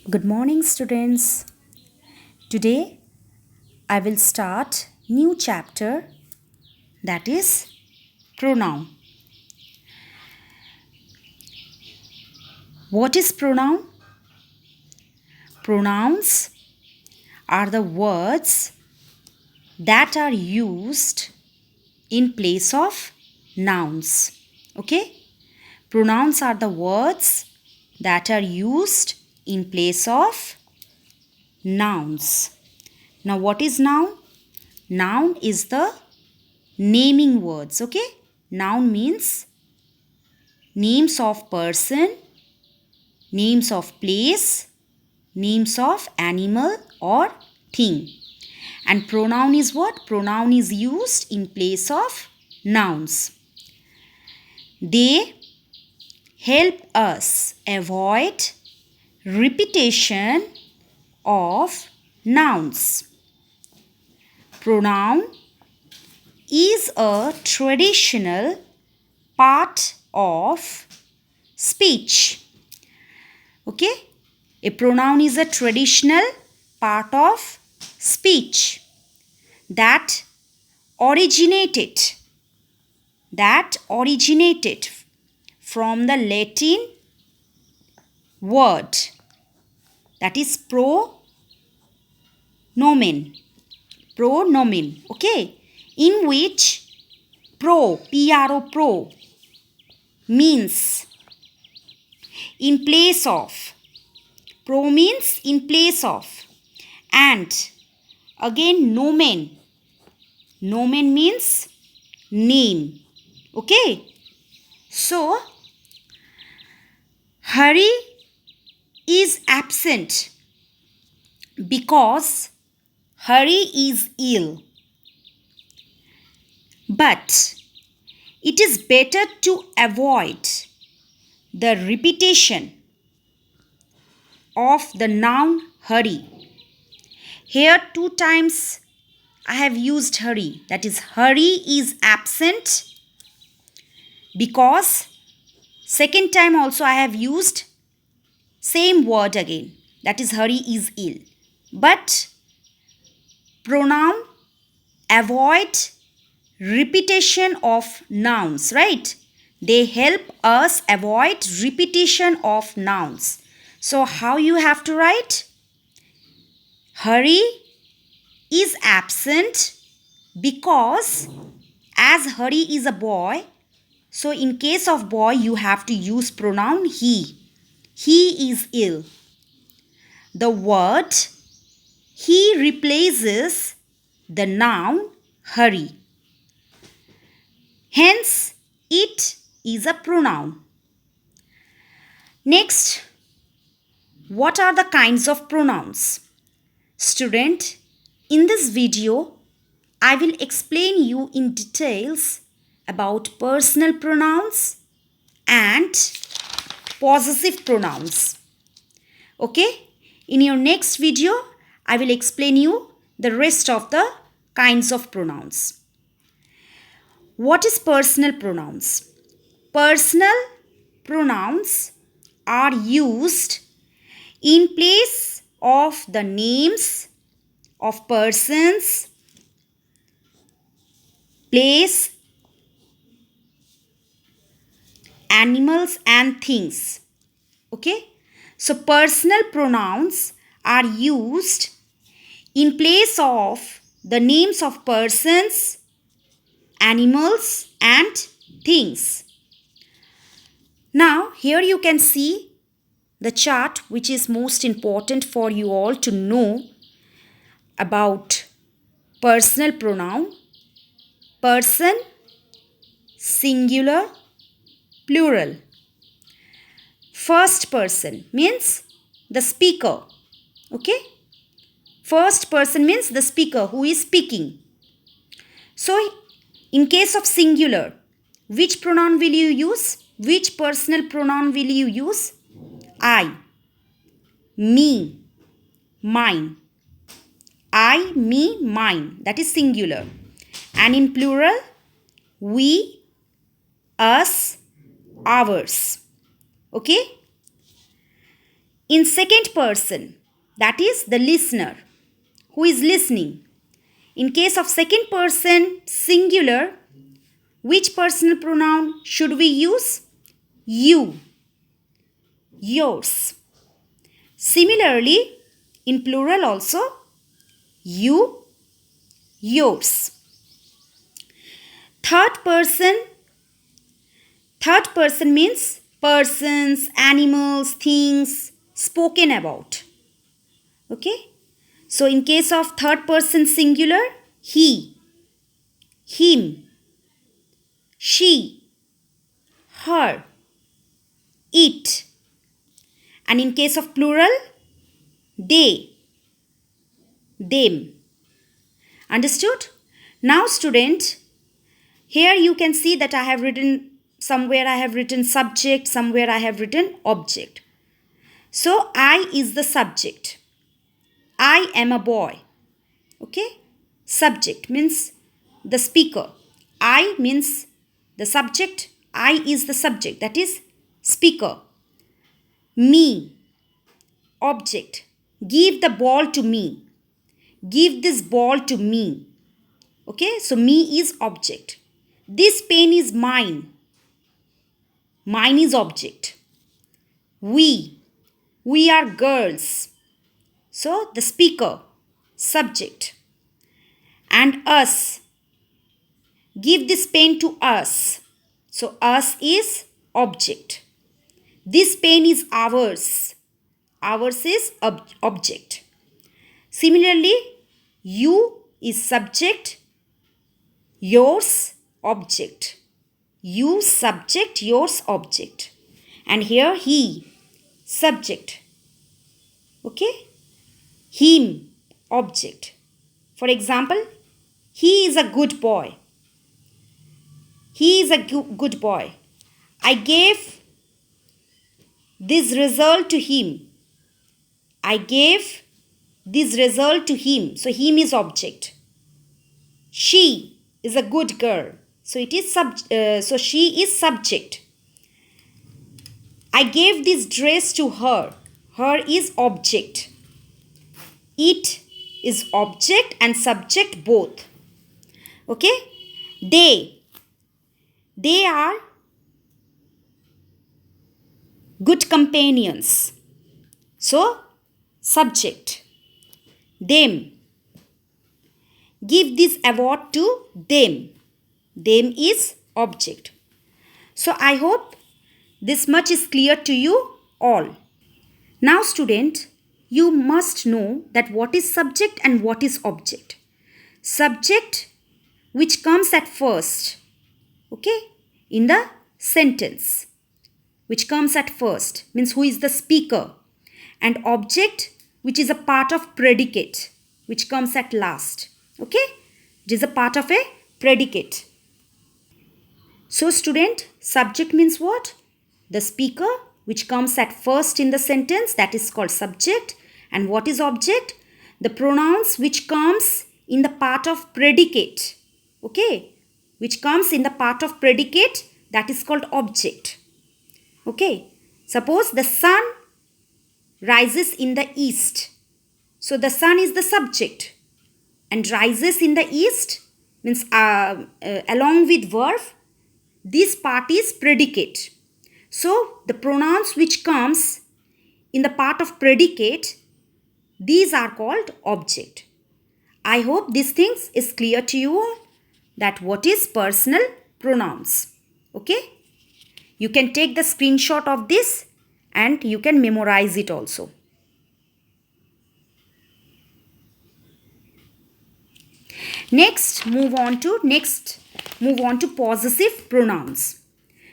Good morning, students. Today I will start new chapter, that is pronoun. What is pronoun? Pronouns are the words that are used in place of nouns. Okay? Pronouns are the words that are used in place of nouns. Now, what is noun? Noun is the naming words. Okay? Noun means names of person, names of place, names of animal or thing. And pronoun is what? Pronoun is used in place of nouns. They help us avoid repetition of nouns. Pronoun is a traditional part of speech. Okay? A pronoun is a traditional part of speech that originated from the Latin word, that is pronomen, okay, in which pro means in place of, pro means in place of, and again nomen means name. Okay, so hurry is absent because hurry is ill, but it is better to avoid the repetition of the noun hurry. Here two times I have used hurry, that is hurry is absent, because second time also I have used same word again, that is hurry is ill. But pronoun avoid repetition of nouns, right? They help us avoid repetition of nouns. So how you have to write? Hurry is absent because as hurry is a boy, so in case of boy you have to use pronoun he. He is ill. The word he replaces the noun hurry. Hence, it is a pronoun. Next, what are the kinds of pronouns? Student, in this video, I will explain you in details about personal pronouns and possessive pronouns. Okay? In your next video, I will explain you the rest of the kinds of pronouns. What is personal pronouns? Personal pronouns are used in place of the names of persons, place, animals and things. Okay? So personal pronouns are used in place of the names of persons, animals and things. Now here you can see the chart which is most important for you all to know about personal pronoun. Person, singular, plural. First person means the speaker. Okay? First person means the speaker who is speaking. So in case of singular, which pronoun will you use? Which personal pronoun will you use? I, me, mine. I, me, mine. That is singular. And in plural, we, us, ours. Okay? in second person, that is the listener who is listening. In case of second person singular, which personal pronoun should we use? You, yours. Similarly, in plural also, you, yours. Third person means persons, animals, things spoken about. Okay? So in case of third person singular, he, him, she, her, it. And in case of plural, they, them. Understood? Now student, here you can see that I have written, somewhere I have written subject, somewhere I have written object. So I is the subject. I am a boy. Okay? Subject means the speaker. I means the subject. I is the subject, that is speaker. Me, object. Give the ball to me. Give this ball to me. Okay, so me is object. This pen is mine. Mine is object. We are girls. So the speaker, subject. And us, give this pen to us. So us is object. This pen is ours. Ours is object. Similarly, you is subject, yours object. You subject, yours object. And here he, subject. Okay? Him, object. For example, he is a good boy. He is a good boy. I gave this result to him. I gave this result to him. So him is object. She is a good girl. So it is so she is subject. I gave this dress to her. Her is object. It is object and subject both. Okay? They are good companions. So, subject. Them. Give this award to them. Them is object. So, I hope this much is clear to you all. Now, student, you must know that what is subject and what is object. Subject which comes at first, okay, in the sentence, which comes at first, means who is the speaker, and object which is a part of predicate, which comes at last, okay, it is a part of a predicate. So student, subject means what? The speaker which comes at first in the sentence, that is called subject. And what is object? The pronouns which comes in the part of predicate, okay, which comes in the part of predicate, that is called object. Okay, suppose the sun rises in the east. So the sun is the subject, and rises in the east means along with verb, this part is predicate. So the pronouns which comes in the part of predicate, these are called object. I hope these things is clear to you all, that what is personal pronouns. Okay? You can take the screenshot of this and you can memorize it also. Next, move on to possessive pronouns.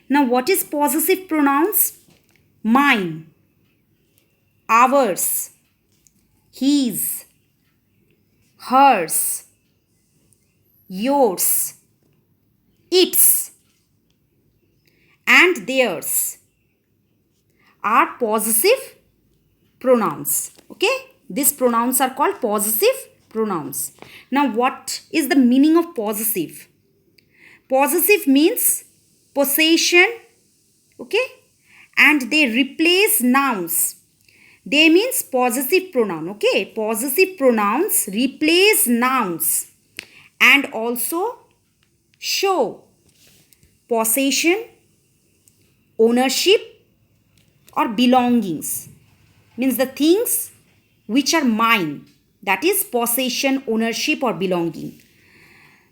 Now, what is possessive pronouns? Mine, ours, his, hers, yours, its, and theirs are possessive pronouns. Okay? These pronouns are called possessive pronouns. Now, what is the meaning of possessive? Possessive means possession, okay, and they replace nouns. They means possessive pronoun. Okay, possessive pronouns replace nouns and also show possession, ownership, or belongings. Means the things which are mine. That is possession, ownership, or belonging.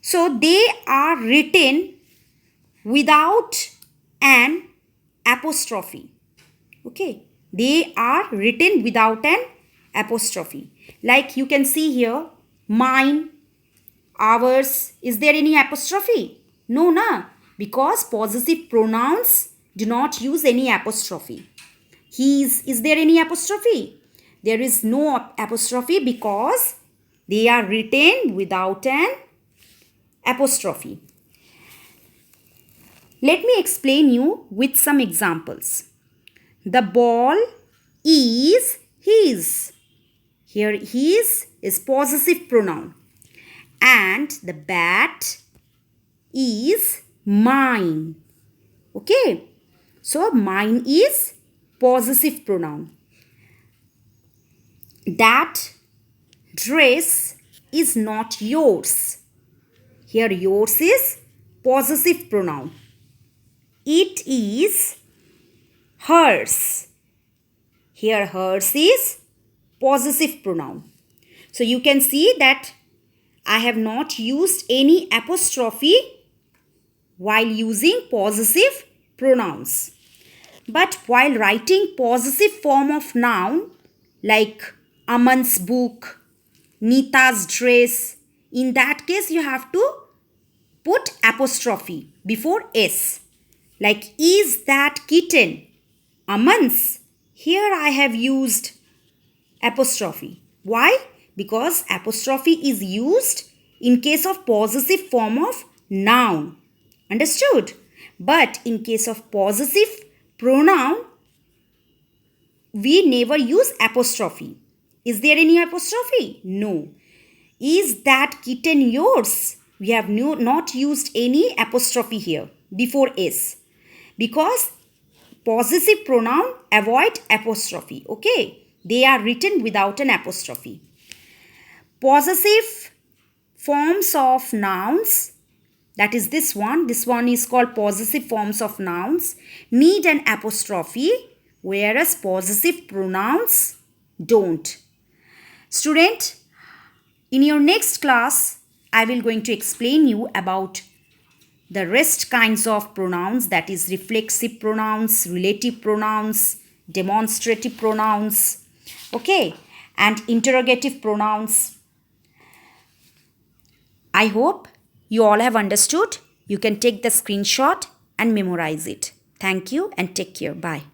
So they are written without an apostrophe. Okay, they are written without an apostrophe. Like you can see here, mine, ours. Is there any apostrophe? No, na, because possessive pronouns do not use any apostrophe. His, is there any apostrophe? There is no apostrophe because they are written without an apostrophe. Let me explain you with some examples. The ball is his. Here his is possessive pronoun. And the bat is mine. Okay. So mine is possessive pronoun. That dress is not yours. Here yours is possessive pronoun. It is hers. Here hers is possessive pronoun. So you can see that I have not used any apostrophe while using possessive pronouns. But while writing possessive form of noun like Aman's book, Nita's dress, in that case you have to put apostrophe before S. Like, is that kitten Aman's? Here I have used apostrophe. Why? Because apostrophe is used in case of possessive form of noun. Understood? But in case of possessive pronoun, we never use apostrophe. Is there any apostrophe? No. Is that kitten yours? We have not used any apostrophe here before S. Because possessive pronoun avoid apostrophe. Okay. They are written without an apostrophe. Possessive forms of nouns, that is this one is called possessive forms of nouns, need an apostrophe, whereas possessive pronouns don't. Student, in your next class, I will going to explain you about the rest kinds of pronouns, that is reflexive pronouns, relative pronouns, demonstrative pronouns, okay, and interrogative pronouns. I hope you all have understood. You can take the screenshot and memorize it. Thank you and take care. Bye.